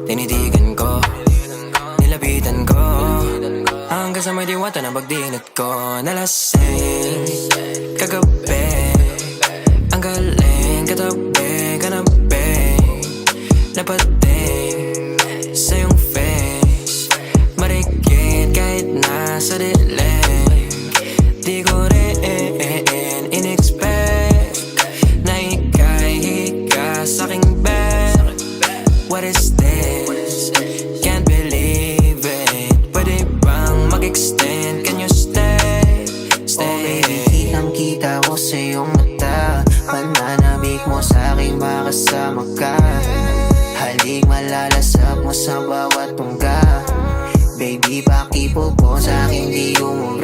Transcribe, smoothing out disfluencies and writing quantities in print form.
tinitigan ko, nilapitan ko, hanggang sa may diwata na pagdinat ko. Nalasing kagabi, ang galing katabi, kanabi, napating sa iyong face, marikit kahit nasa dilim. Di ko rin in-expect na ika'y higa sa'king bed. What is this? Can't believe it. Pwede bang mag-extend? Can you stay? Oh baby, kitang-kita ko sa iyong mata, pananabik mo sa'king makasama ka. Halik malalasap mo sa bawat tungga. Baby, pakipo po sa'king di umuwi.